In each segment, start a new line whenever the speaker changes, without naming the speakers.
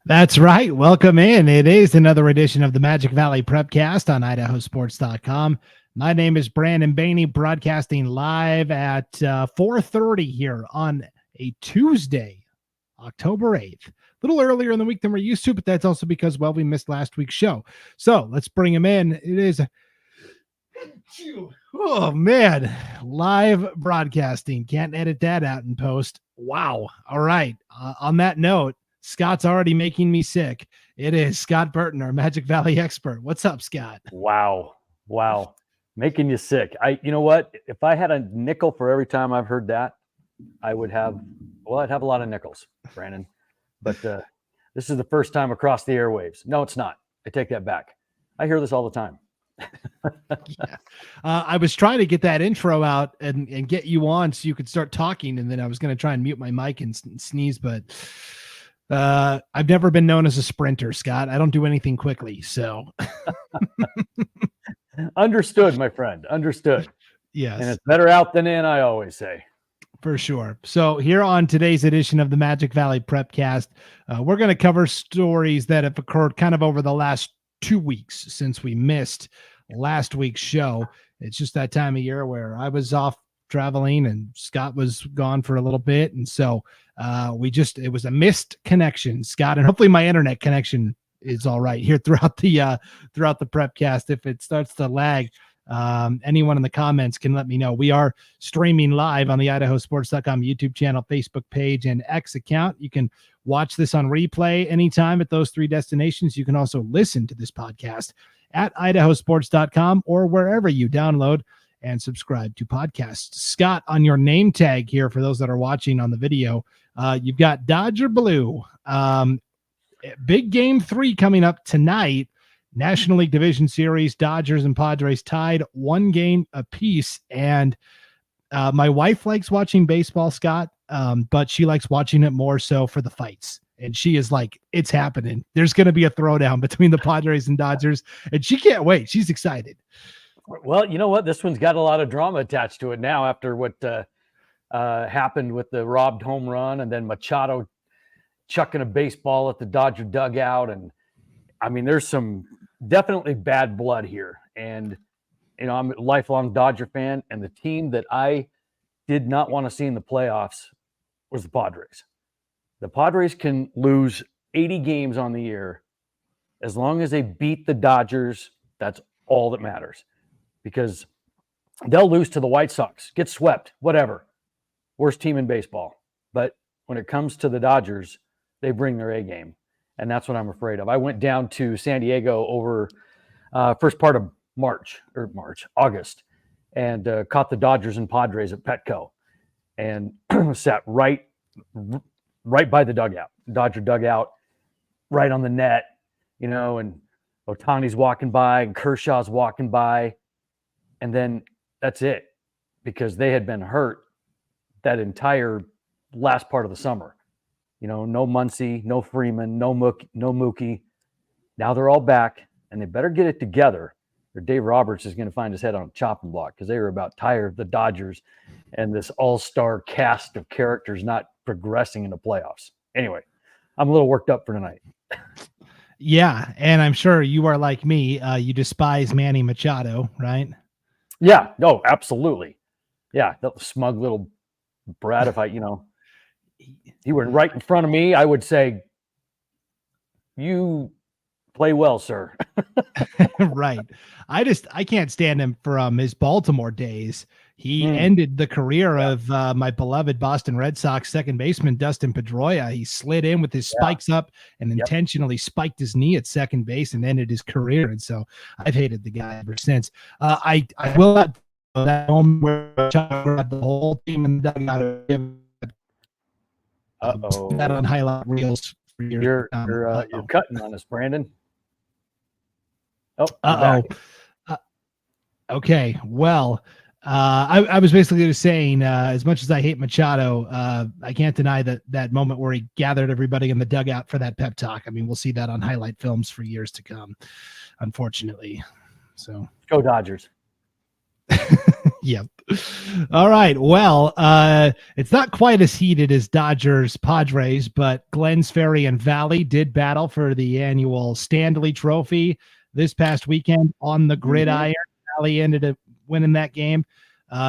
That's right. Welcome in. It is another edition of the Magic Valley Prepcast on IdahoSports.com. My name is Brandon Baney, broadcasting live at 4:30 here on a Tuesday, October 8th. A little earlier in the week than we're used to, but that's also because, well, we missed last week's show. So let's bring him in. It is, oh man, live broadcasting. Can't edit that out in post. Wow. All right. On that note, Scott's already making me sick. It is Scott Burton, our Magic Valley expert. What's up, Scott?
Wow. Making you sick. You know what? If I had a nickel for every time I've heard that, I'd have a lot of nickels, Brandon. But this is the first time across the airwaves. No, it's not. I take that back. I hear this all the time.
Yeah. I was trying to get that intro out and get you on so you could start talking. And then I was going to try and mute my mic and sneeze, but I've never been known as a sprinter, Scott. I don't do anything quickly. So
Understood, my friend. Understood.
Yes.
And it's better out than in, I always say.
For sure. So here on today's edition of the Magic Valley Prepcast, we're going to cover stories that have occurred kind of over the last 2 weeks since we missed last week's show. It's just that time of year where I was off traveling and Scott was gone for a little bit. And so it was a missed connection, Scott, and hopefully my internet connection is all right here throughout the Prepcast. If it starts to lag, anyone in the comments can let me know. We are streaming live on the IdahoSports.com YouTube channel, Facebook page, and X account. You can watch this on replay anytime at those three destinations. You can also listen to this podcast at IdahoSports.com or wherever you download and subscribe to podcasts. Scott, on your name tag here, for those that are watching on the video, you've got Dodger Blue. Big game 3 coming up tonight. National League Division Series, Dodgers and Padres tied 1 game apiece. And my wife likes watching baseball, Scott, but she likes watching it more so for the fights. And she is like, it's happening. There's going to be a throwdown between the Padres and Dodgers, and she can't wait. She's excited.
Well, you know what? This one's got a lot of drama attached to it now after what happened with the robbed home run and then Machado chucking a baseball at the Dodger dugout. And I mean, there's some definitely bad blood here. And, you know, I'm a lifelong Dodger fan, and the team that I did not want to see in the playoffs was the Padres. The Padres can lose 80 games on the year. As long as they beat the Dodgers, that's all that matters. Because they'll lose to the White Sox, get swept, whatever. Worst team in baseball. But when it comes to the Dodgers, they bring their A game. And that's what I'm afraid of. I went down to San Diego over first part of August, and caught the Dodgers and Padres at Petco, and sat right by the dugout, Dodger dugout, right on the net, you know, and Ohtani's walking by and Kershaw's walking by. And then that's it, because they had been hurt that entire last part of the summer. You know, no Muncy, no Freeman, no Mookie. Now they're all back, and they better get it together, or Dave Roberts is going to find his head on a chopping block, because they were about tired of the Dodgers and this all-star cast of characters not progressing in the playoffs. Anyway, I'm a little worked up for tonight.
Yeah, and I'm sure you are like me. You despise Manny Machado, right?
Yeah, no, absolutely. Yeah, that smug little brat. If he were right in front of me, I would say, you play well, sir.
Right. I can't stand him from his Baltimore days. He ended the career of my beloved Boston Red Sox second baseman, Dustin Pedroia. He slid in with his spikes up and intentionally spiked his knee at second base and ended his career. And so I've hated the guy ever since. I will not that moment where Chuck the whole team in the dugout. That on highlight reels.
You're cutting on us, Brandon.
Okay. Well, I was basically just saying, as much as I hate Machado, I can't deny that moment where he gathered everybody in the dugout for that pep talk. I mean, we'll see that on highlight films for years to come, unfortunately. So
go Dodgers.
Yep. All right. Well, it's not quite as heated as Dodgers Padres, but Glens Ferry and Valley did battle for the annual Stanley Trophy this past weekend on the gridiron. Valley ended up winning that game.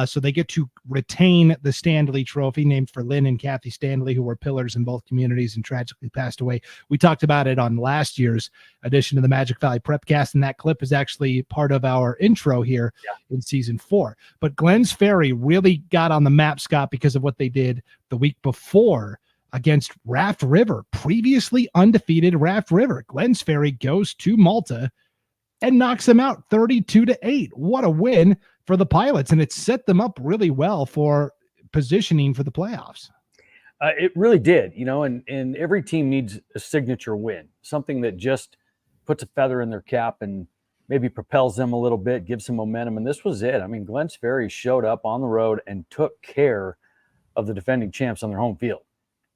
So they get to retain the Stanley Trophy, named for Lynn and Kathy Stanley, who were pillars in both communities and tragically passed away. We talked about it on last year's edition of the Magic Valley Prepcast, and that clip is actually part of our intro here in season 4. But Glens Ferry really got on the map, Scott, because of what they did the week before against Raft River, previously undefeated Raft River. Glens Ferry goes to Malta and knocks them out 32-8. What a win for the Pilots, and it set them up really well for positioning for the playoffs.
It really did, and every team needs a signature win, something that just puts a feather in their cap and maybe propels them a little bit, gives some momentum, and this was it. I mean, Glens Ferry showed up on the road and took care of the defending champs on their home field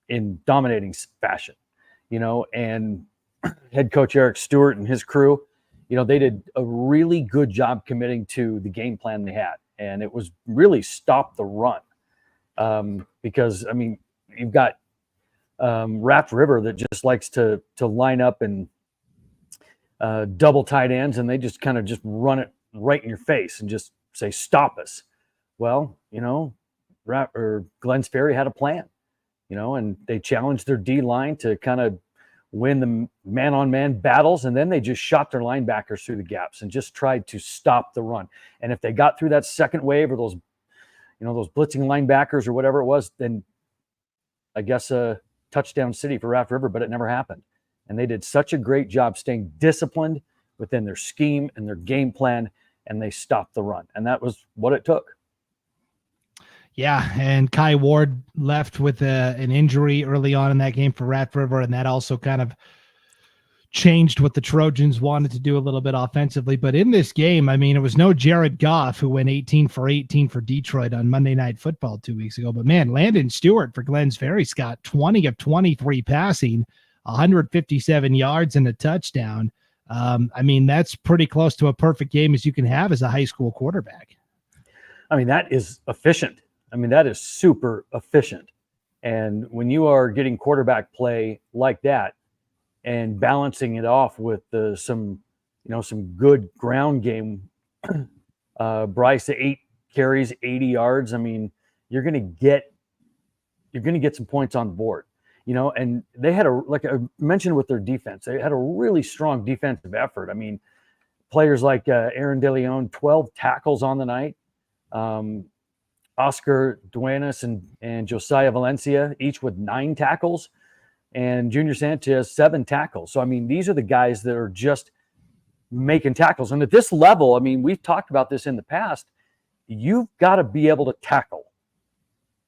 in dominating fashion, and head coach Eric Stewart and his crew, they did a really good job committing to the game plan they had. And it was really stop the run. Because, I mean, you've got Raft River that just likes to line up and double tight ends, and they just kind of just run it right in your face and just say, stop us. Well, Glens Ferry had a plan, and they challenged their D line to kind of win the man-on-man battles, and then they just shot their linebackers through the gaps and just tried to stop the run. And if they got through that second wave or those blitzing linebackers or whatever it was, then I guess a touchdown city for Raft River, but it never happened. And they did such a great job staying disciplined within their scheme and their game plan, and they stopped the run. And that was what it took.
Yeah, and Kai Ward left with an injury early on in that game for Raft River, and that also kind of changed what the Trojans wanted to do a little bit offensively. But in this game, I mean, it was no Jared Goff, who went 18 for 18 for Detroit on Monday Night Football 2 weeks ago. But, man, Landon Stewart for Glens Ferry, Scott, 20 of 23 passing, 157 yards and a touchdown. I mean, that's pretty close to a perfect game as you can have as a high school quarterback.
I mean, that is efficient. I mean, that is super efficient. And when you are getting quarterback play like that and balancing it off with some good ground game, Bryce, 8 carries, 80 yards. I mean, you're going to get some points on the board, and they had like I mentioned with their defense, they had a really strong defensive effort. I mean, players like Aaron DeLeon, 12 tackles on the night. Oscar Duenas and Josiah Valencia, each with 9 tackles, and Junior Sanchez, 7 tackles. So, I mean, these are the guys that are just making tackles. And at this level, I mean, we've talked about this in the past, you've got to be able to tackle,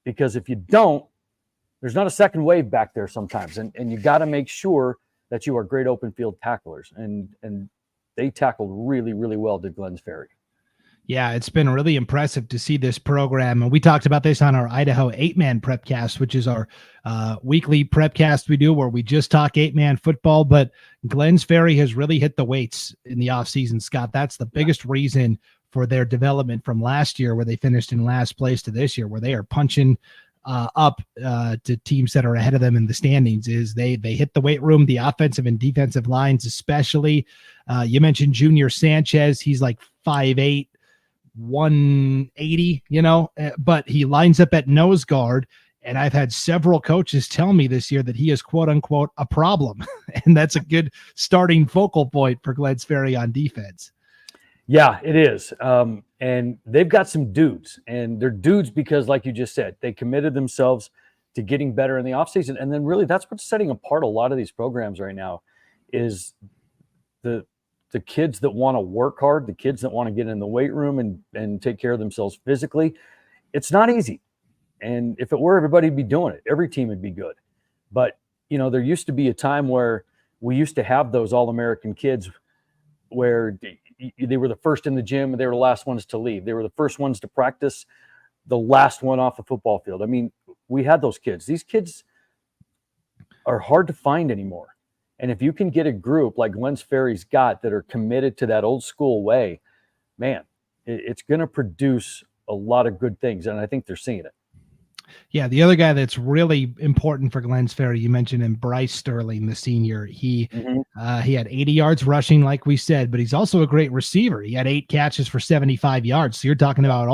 because if you don't, there's not a second wave back there sometimes. And you got to make sure that you are great open field tacklers. And they tackled really, really well to Glens Ferry.
Yeah, it's been really impressive to see this program. And we talked about this on our Idaho 8-Man Prepcast, which is our weekly prepcast we do where we just talk 8-man football. But Glens Ferry has really hit the weights in the offseason, Scott. That's the biggest reason for their development from last year, where they finished in last place, to this year, where they are punching up to teams that are ahead of them in the standings. Is they hit the weight room, the offensive and defensive lines especially. You mentioned Junior Sanchez. He's like 5'8", 180, but he lines up at nose guard. And I've had several coaches tell me this year that he is, quote unquote, a problem. And that's a good starting focal point for Glens Ferry on defense.
Yeah, it is. And they've got some dudes, and they're dudes because, like you just said, they committed themselves to getting better in the offseason. And then really that's what's setting apart a lot of these programs right now is the kids that want to work hard, the kids that want to get in the weight room and take care of themselves physically. It's not easy. And if it were, everybody'd be doing it. Every team would be good. But, there used to be a time where we used to have those All-American kids where they were the first in the gym and they were the last ones to leave. They were the first ones to practice, the last one off the football field. I mean, we had those kids. These kids are hard to find anymore. And if you can get a group like Glens Ferry's got that are committed to that old school way, man, it's going to produce a lot of good things, and I think they're seeing it.
Yeah, the other guy that's really important for Glens Ferry, you mentioned him, Bryce Sterling, the senior. He had 80 yards rushing, like we said, but he's also a great receiver. He had 8 catches for 75 yards. So you're talking about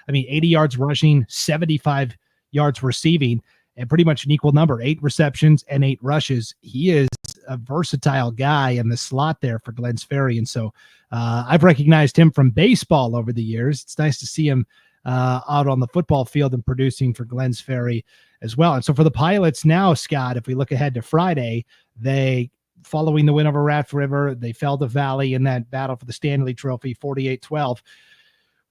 80 yards rushing, 75 yards receiving, and pretty much an equal number, 8 receptions and 8 rushes. He is a versatile guy in the slot there for Glens Ferry. And so I've recognized him from baseball over the years. It's nice to see him out on the football field and producing for Glens Ferry as well. And so for the Pilots now, Scott, if we look ahead to Friday, following the win over Raft River, they fell to Valley in that battle for the Stanley Trophy, 48-12.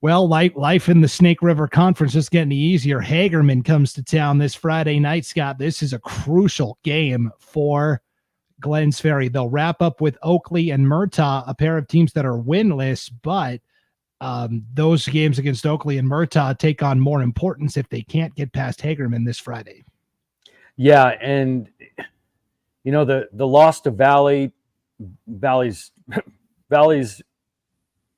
Well, life in the Snake River Conference is getting easier. Hagerman comes to town this Friday night, Scott. This is a crucial game for Glens Ferry. They'll wrap up with Oakley and Murtaugh, a pair of teams that are winless, but those games against Oakley and Murtaugh take on more importance if they can't get past Hagerman this Friday.
Yeah, and the loss to Valley's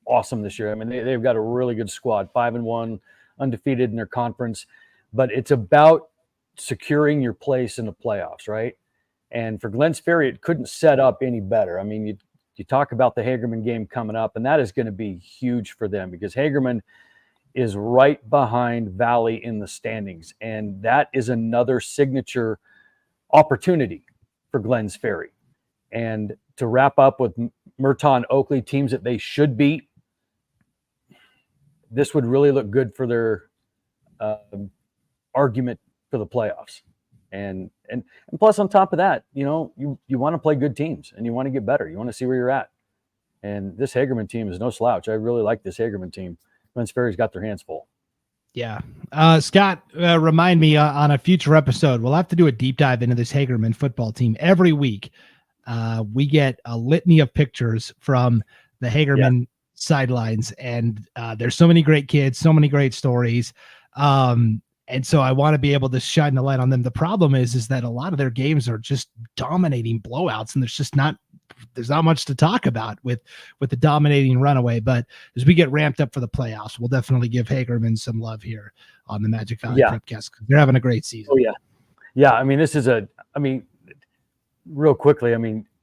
awesome this year. I mean, they've got a really good squad, 5-1, undefeated in their conference, but it's about securing your place in the playoffs, right? And for Glens Ferry, it couldn't set up any better. I mean, you talk about the Hagerman game coming up, and that is going to be huge for them because Hagerman is right behind Valley in the standings, and that is another signature opportunity for Glens Ferry. And to wrap up with Murtaugh and Oakley, teams that they should beat, this would really look good for their argument for the playoffs. And plus, on top of that, you want to play good teams and you want to get better. You want to see where you're at. And this Hagerman team is no slouch. I really like this Hagerman team. Glens Ferry's got their hands full.
Yeah. Scott, remind me on a future episode, we'll have to do a deep dive into this Hagerman football team. Every week, we get a litany of pictures from the Hagerman sidelines, and there's so many great kids, so many great stories. And so I want to be able to shine the light on them. The problem is that a lot of their games are just dominating blowouts, and there's not much to talk about with the dominating runaway. But as we get ramped up for the playoffs, we'll definitely give Hagerman some love here on the Magic Valley Prepcast. They're having a great season.
Oh, yeah. Yeah, I mean, real quickly,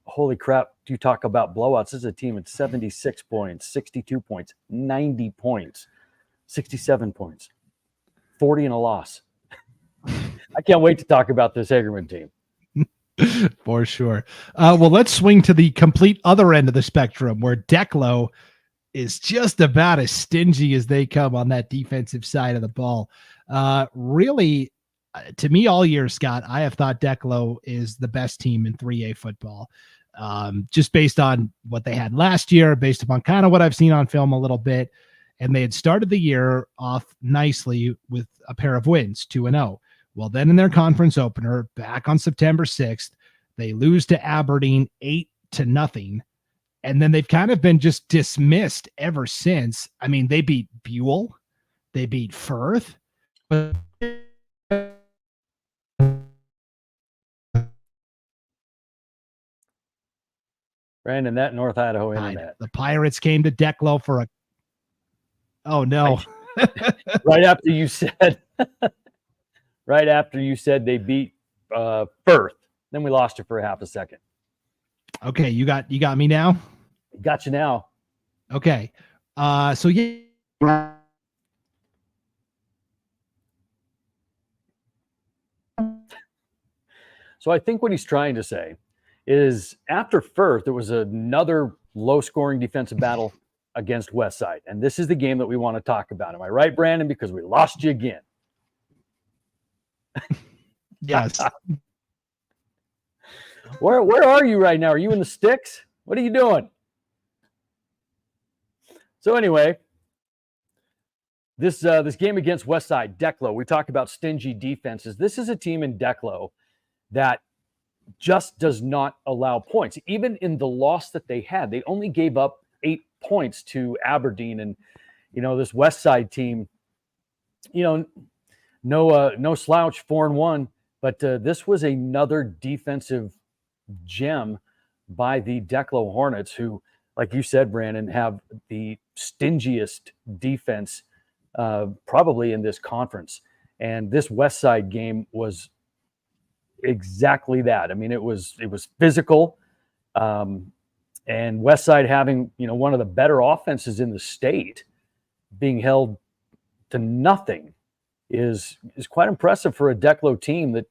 holy crap, do you talk about blowouts? This is a team at 76 points, 62 points, 90 points, 67 points. 40 and a loss. I can't wait to talk about this Hagerman team.
For sure. Well, let's swing to the complete other end of the spectrum where Declo is just about as stingy as they come on that defensive side of the ball. Really, to me all year, Scott, I have thought Declo is the best team in 3A football. Just based on what they had last year, based upon kind of what I've seen on film a little bit. And they had started the year off nicely with a pair of wins, 2-0. Well, then in their conference opener, back on September 6th, they lose to Aberdeen 8-0. And then they've kind of been just dismissed ever since. I mean, they beat Buell, they beat Firth, but
Brandon, that North Idaho internet.
The Pirates came to Declo for a oh no.
Right after you said they beat Firth, then we lost you for a half a second.
Okay, you got me now?
Got you now.
Okay. So yeah.
So I think what he's trying to say is after Firth, there was another low-scoring defensive battle against Westside. And this is the game that we want to talk about. Am I right, Brandon? Because we lost you again.
Yes.
Where are you right now? Are you in the sticks? What are you doing? So anyway, this game against Westside, Declo, we talked about stingy defenses. This is a team in Declo that just does not allow points. Even in the loss that they had, they only gave up 8 points to Aberdeen. And, this Westside team, no slouch, 4-1, but this was another defensive gem by the Declo Hornets, who, like you said, Brandon, have the stingiest defense probably in this conference. And this West Side game was exactly that. I mean, it was physical, and West Side having one of the better offenses in the state, being held to nothing is quite impressive for a Declo team that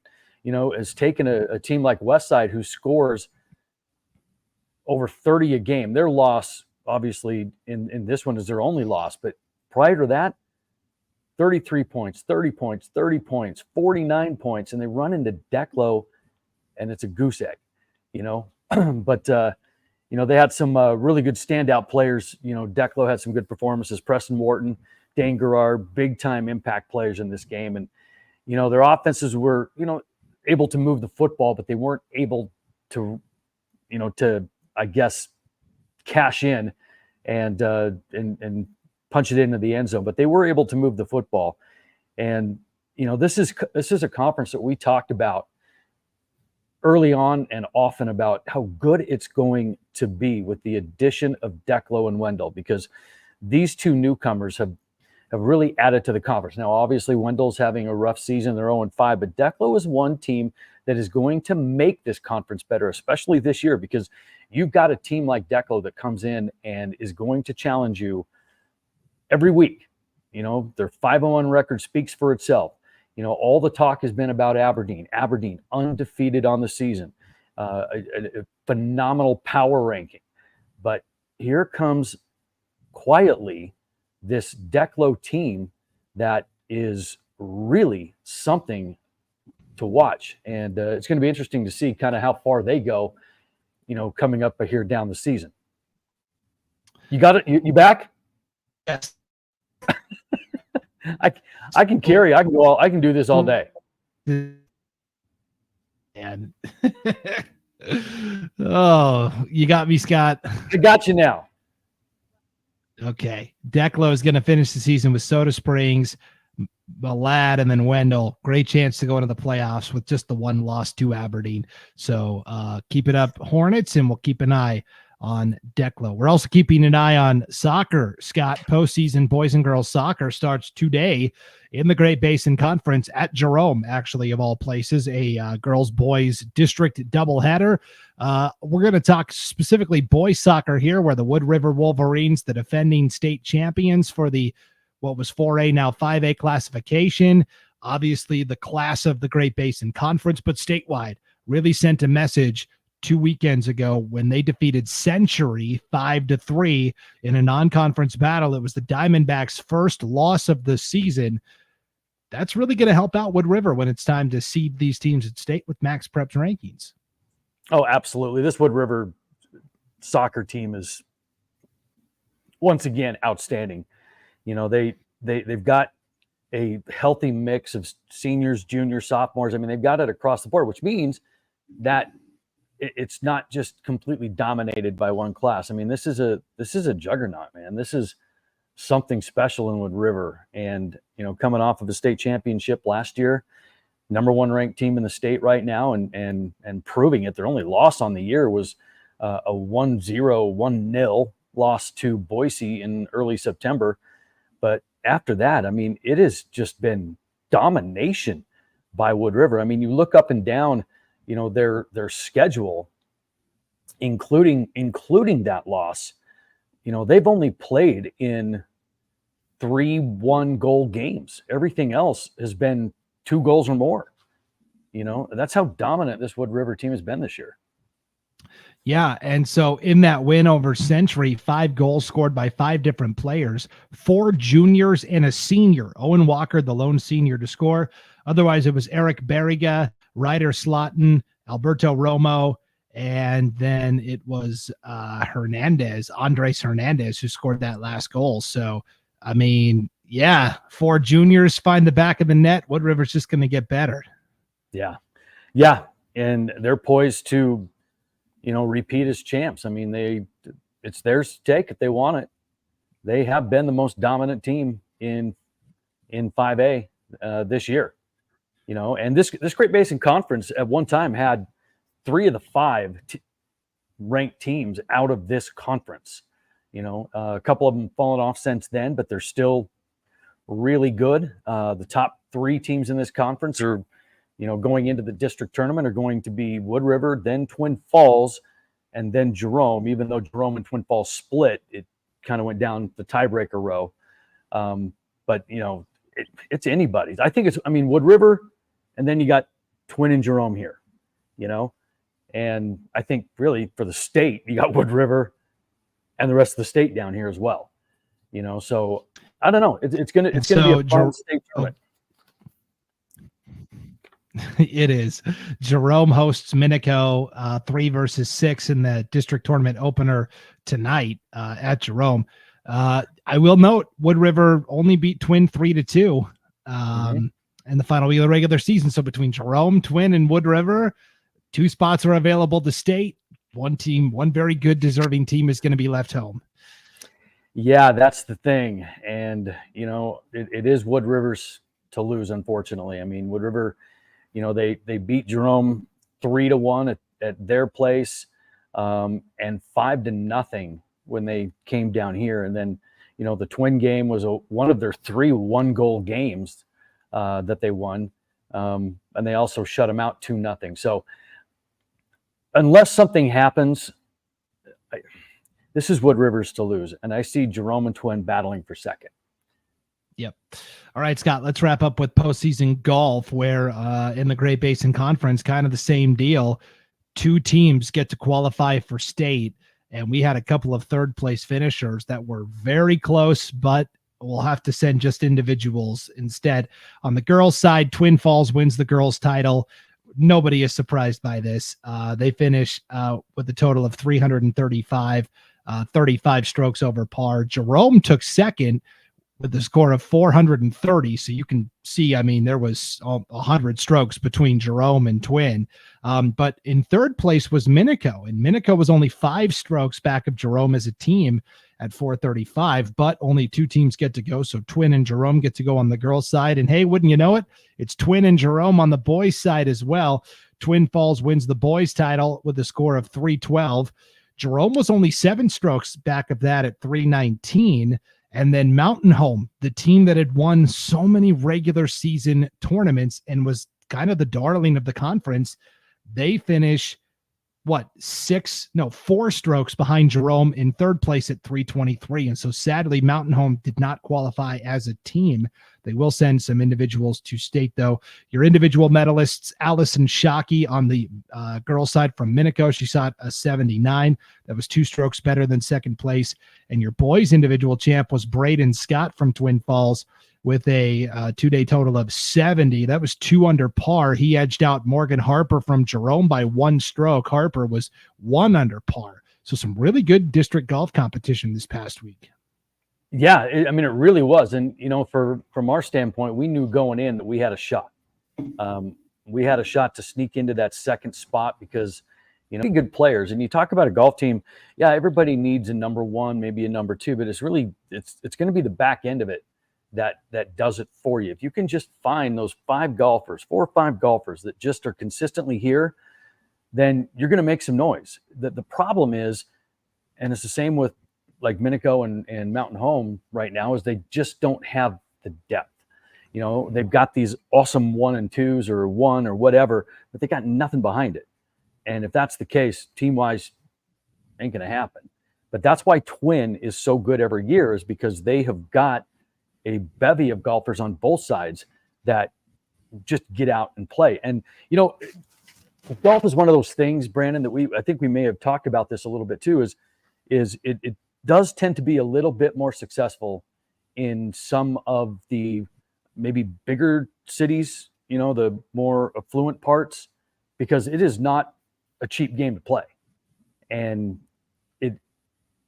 has taken a team like West Side, who scores over 30 a game. Their loss, obviously, in this one is their only loss, but prior to that, 33 points, 30 points, 30 points, 49 points, and they run into Declo, and it's a goose egg, But they had some really good standout players. Declo had some good performances. Preston Wharton, Dane Gerard, big time impact players in this game, and their offenses were able to move the football, but they weren't able to I guess cash in and punch it into the end zone, but they were able to move the football. And this is a conference that we talked about early on and often about how good it's going to be with the addition of Declo and Wendell, because these two newcomers have really added to the conference. Now, obviously, Wendell's having a rough season. They're 0-5, but Declo is one team that is going to make this conference better, especially this year, because you've got a team like Declo that comes in and is going to challenge you every week. Their 5-1 record speaks for itself. All the talk has been about Aberdeen. Aberdeen, undefeated on the season, a phenomenal power ranking. But here comes quietly this Declo team that is really something to watch. And it's going to be interesting to see kind of how far they go, coming up here down the season. You got it? You back?
Yes.
I can carry. I can do this all day.
And oh, you got me, Scott.
I got you now.
Okay. Declo is going to finish the season with Soda Springs, Ladd, and then Wendell. Great chance to go into the playoffs with just the one loss to Aberdeen. So keep it up, Hornets, and we'll keep an eye on Declo. We're also keeping an eye on soccer. Scott, postseason boys and girls soccer starts today in the Great Basin Conference at Jerome, actually, of all places, a girls-boys district doubleheader. We're going to talk specifically boys soccer here, where the Wood River Wolverines, the defending state champions for the what was 4A, now 5A classification, obviously the class of the Great Basin Conference, but statewide, really sent a message 2 weekends ago when they defeated Century 5-3 in a non-conference battle. It was the Diamondbacks' first loss of the season. That's really going to help out Wood River when it's time to seed these teams at state with Max Prep's rankings.
Oh, absolutely. This Wood River soccer team is once again outstanding. They've got a healthy mix of seniors, juniors, sophomores. I mean, they've got it across the board, which means that it's not just completely dominated by one class. I mean, this is a juggernaut, man. This is something special in Wood River. And, coming off of the state championship last year, number one ranked team in the state right now, and proving it. Their only loss on the year was a 1-0 loss to Boise in early September. But after that, I mean, it has just been domination by Wood River. I mean, you look up and down, their schedule, including that loss, they've only played in 3 1-goal games. Everything else has been 2 goals or more. That's how dominant this Wood River team has been this year.
Yeah, and so in that win over Century, 5 goals scored by 5 different players, 4 juniors and a senior. Owen Walker, the lone senior to score. Otherwise, it was Eric Barriga, Ryder Slotten, Alberto Romo, and then it was Andres Hernandez, who scored that last goal. So, I mean, yeah, 4 juniors find the back of the net. Wood River's just going to get better.
Yeah, and they're poised to repeat as champs. I mean, it's theirs to take if they want it. They have been the most dominant team in 5A this year. And this Great Basin Conference at one time had 3 of the 5 ranked teams out of this conference. A couple of them fallen off since then, but they're still really good. The top 3 teams in this conference are, going into the district tournament are going to be Wood River, then Twin Falls, and then Jerome. Even though Jerome and Twin Falls split, it kind of went down the tiebreaker row. But it's anybody's. I think Wood River, and then you got Twin and Jerome here, and I think really for the state, you got Wood River and the rest of the state down here as well, so I don't know. It's gonna be a fun state tournament.
It is. Jerome hosts Minico 3 versus 6 in the district tournament opener tonight at Jerome. I will note Wood River only beat Twin 3-2 in the final week of the regular season. So between Jerome, Twin, and Wood River, 2 spots are available to state. One very good deserving team is going to be left home.
Yeah, that's the thing. And, it is Wood River's to lose, unfortunately. Wood River, they beat Jerome 3-1 at their place, and 5-0 when they came down here. And then, the Twin game was one of their 3 one-goal games that they won. And they also shut them out 2-0. So unless something happens, this is Wood River's to lose. And I see Jerome and Twin battling for second.
Yep. All right, Scott, let's wrap up with postseason golf, where in the Great Basin Conference, kind of the same deal. 2 teams get to qualify for state, and we had a couple of third-place finishers that were very close, but we'll have to send just individuals instead. On the girls' side, Twin Falls wins the girls' title. Nobody is surprised by this. They finish with a total of 335, 35 strokes over par. Jerome took second with a score of 430. So you can see, there was 100 strokes between Jerome and Twin. But in third place was Minico, and Minico was only 5 strokes back of Jerome as a team at 435, but only 2 teams get to go. So Twin and Jerome get to go on the girls' side. And hey, wouldn't you know it? It's Twin and Jerome on the boys' side as well. Twin Falls wins the boys' title with a score of 312. Jerome was only 7 strokes back of that at 319. And then Mountain Home, the team that had won so many regular season tournaments and was kind of the darling of the conference, they finish 4 strokes behind Jerome in third place at 323. And so sadly, Mountain Home did not qualify as a team. They will send some individuals to state, though. Your individual medalists, Allison Shockey on the girls' side from Minico. She shot a 79. That was 2 strokes better than second place. And your boys' individual champ was Braden Scott from Twin Falls with a 2-day total of 70. That was 2 under par. He edged out Morgan Harper from Jerome by 1 stroke. Harper was 1 under par. So some really good district golf competition this past week.
Yeah, it really was. And, from our standpoint, we knew going in that we had a shot. We had a shot to sneak into that second spot because, good players. And you talk about a golf team, yeah, everybody needs a number 1, maybe a number 2, but it's going to be the back end of it that does it for you. If you can just find those 4 or 5 golfers that just are consistently here, then you're going to make some noise. The problem is, and it's the same with like Minico and Mountain Home right now, is they just don't have the depth. They've got these awesome 1 and 2s or 1 or whatever, but they got nothing behind it. And if that's the case, team-wise, ain't going to happen. But that's why Twin is so good every year, is because they have got a bevy of golfers on both sides that just get out and play. And, golf is one of those things, Brandon, that I think we may have talked about this a little bit too, is it does tend to be a little bit more successful in some of the maybe bigger cities, the more affluent parts, because it is not a cheap game to play. And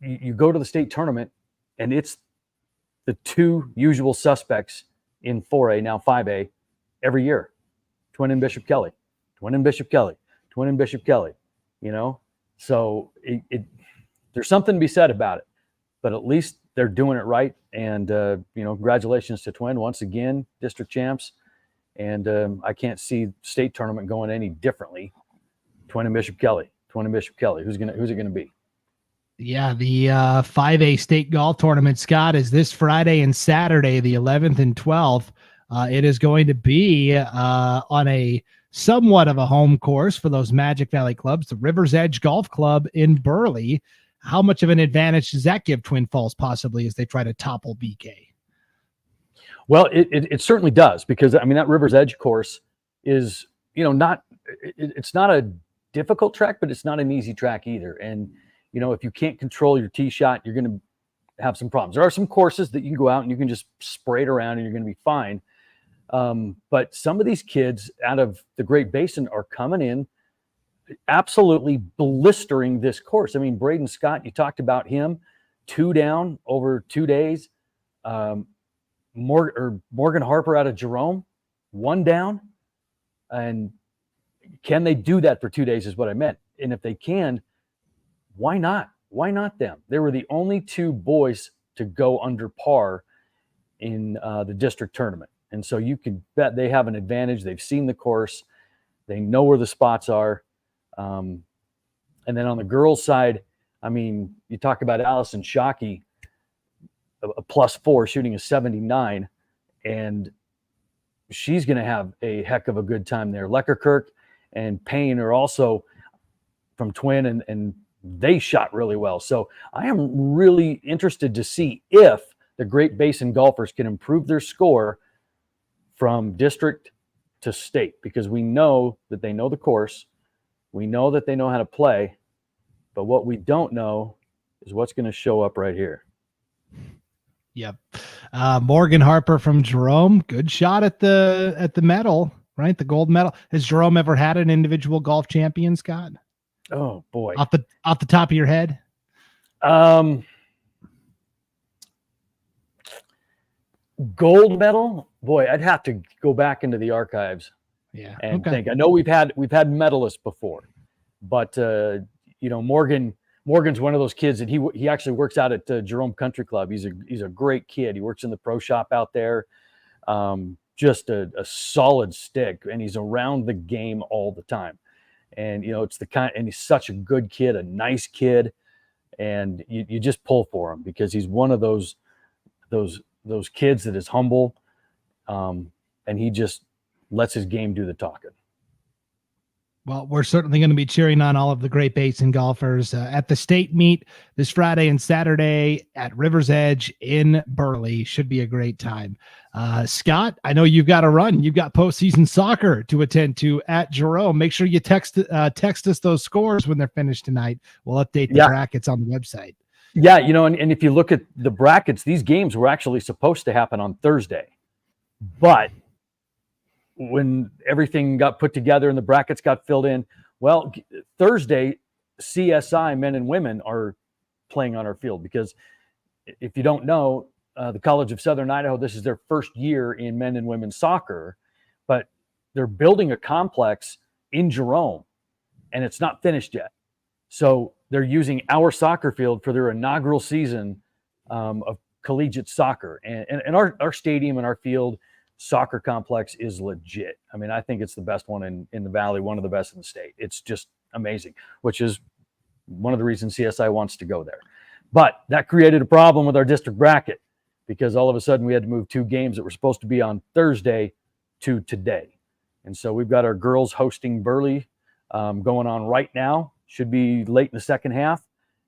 you go to the state tournament and it's the 2 usual suspects in 4A, now 5A, every year. Twin and Bishop Kelly, Twin and Bishop Kelly, Twin and Bishop Kelly, So there's something to be said about it, but at least they're doing it right. And, congratulations to Twin once again, district champs. And I can't see state tournament going any differently. Twin and Bishop Kelly, Twin and Bishop Kelly. Who's it going to be?
Yeah, the 5A state golf tournament, Scott, is this Friday and Saturday, the 11th and 12th. It is going to be on a somewhat of a home course for those Magic Valley clubs, the River's Edge Golf Club in Burley. How much of an advantage does that give Twin Falls possibly as they try to topple BK?
Well, it certainly does, because I mean that River's Edge course is, it's not a difficult track, but it's not an easy track either. And if you can't control your tee shot, you're going to have some problems. There are some courses that you can go out and you can just spray it around and you're going to be fine. But some of these kids out of the Great Basin are coming in absolutely blistering this course. I mean, Braden Scott, you talked about him, 2 down over 2 days. Morgan Harper out of Jerome, 1 down. And can they do that for 2 days is what I meant. And if they can, why not? Why not them? They were the only 2 boys to go under par in the district tournament. And so you can bet they have an advantage. They've seen the course. They know where the spots are. And then on the girls' side, I mean, you talk about Allison Shockey, a +4, shooting a 79, and she's going to have a heck of a good time there. Leckerkirk and Payne are also from Twin, and they shot really well. So I am really interested to see if the Great Basin golfers can improve their score from district to state, because we know that they know the course. We know that they know how to play, but what we don't know is what's going to show up right here.
Yep. Morgan Harper from Jerome, good shot at the medal, right? The gold medal. Has Jerome ever had an individual golf champion, Scott?
Oh boy.
Off the top of your head?
Gold medal? Boy, I'd have to go back into the archives.
Yeah.
And think. I know we've had medalists before, but Morgan's one of those kids that he actually works out at Jerome Country Club. He's a great kid. He works in the pro shop out there. Just a solid stick, and he's around the game all the time. And it's the kind, and he's such a good kid, a nice kid, and you just pull for him because he's one of those kids that is humble, and he just lets his game do the talking.
Well, we're certainly going to be cheering on all of the Great Basin golfers at the state meet this Friday and Saturday at River's Edge in Burley. Should be a great time. Scott, I know you've got to run. You've got postseason soccer to attend to at Jerome. Make sure you text us those scores when they're finished tonight. We'll update the brackets on the website.
Yeah, and if you look at the brackets, these games were actually supposed to happen on Thursday, but when everything got put together and the brackets got filled in, well, Thursday, CSI men and women are playing on our field, because if you don't know, the College of Southern Idaho, this is their first year in men and women's soccer, but they're building a complex in Jerome, and it's not finished yet. So they're using our soccer field for their inaugural season of collegiate soccer. And our stadium and our field soccer complex is legit. I mean, I think it's the best one in the Valley, one of the best in the state. It's just amazing, which is one of the reasons CSI wants to go there. But that created a problem with our district bracket, because all of a sudden we had to move 2 games that were supposed to be on Thursday to today. And so we've got our girls hosting Burley going on right now. Should be late in the second half.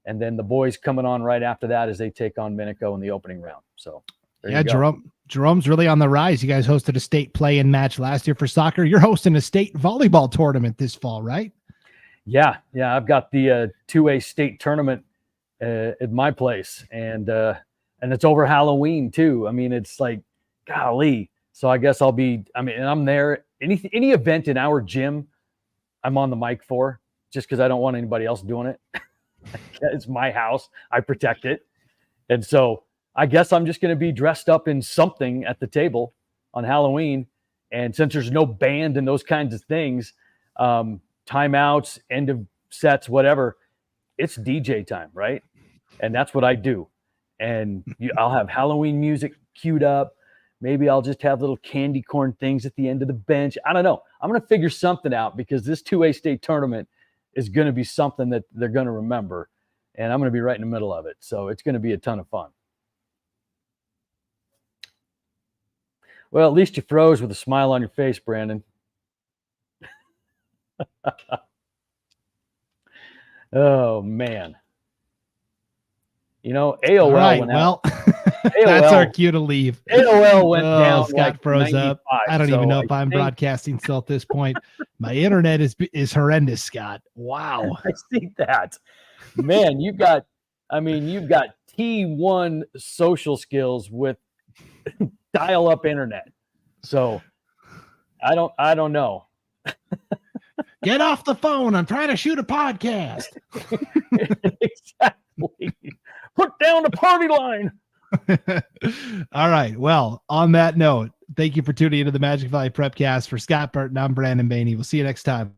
And then the boys coming on right after that as they take on Minico in the opening round. So
yeah, Jerome's really on the rise. You guys hosted a state play-in match last year for soccer. You're hosting a state volleyball tournament this fall, right?
Yeah. I've got the 2A state tournament at my place, and it's over Halloween too. I mean, it's like, golly. So I guess and I'm there. Any event in our gym, I'm on the mic for, just because I don't want anybody else doing it. It's my house. I protect it. And so I guess I'm just going to be dressed up in something at the table on Halloween. And since there's no band and those kinds of things, timeouts, end of sets, whatever, it's DJ time, right? And that's what I do. And I'll have Halloween music queued up. Maybe I'll just have little candy corn things at the end of the bench. I don't know. I'm going to figure something out, because this 2A state tournament is going to be something that they're going to remember. and I'm going to be right in the middle of it. So it's going to be a ton of fun. Well, at least you froze with a smile on your face, Brandon. Oh, man. You know, AOL
All right,
went
well,
out.
that's our
AOL,
cue to leave.
AOL went down
Scott
like
froze
95.
up. I don't even know if
I
I'm
think-
broadcasting still at this point. My internet is horrendous, Scott. Wow.
I see that. Man, you've got T1 social skills with dial-up internet. So I don't know.
Get off the phone. I'm trying to shoot a podcast.
Exactly. Put down the party line.
All right. Well, on that note, thank you for tuning into the Magic Valley Prepcast. For Scott Burton, I'm Brandon Baney. We'll see you next time.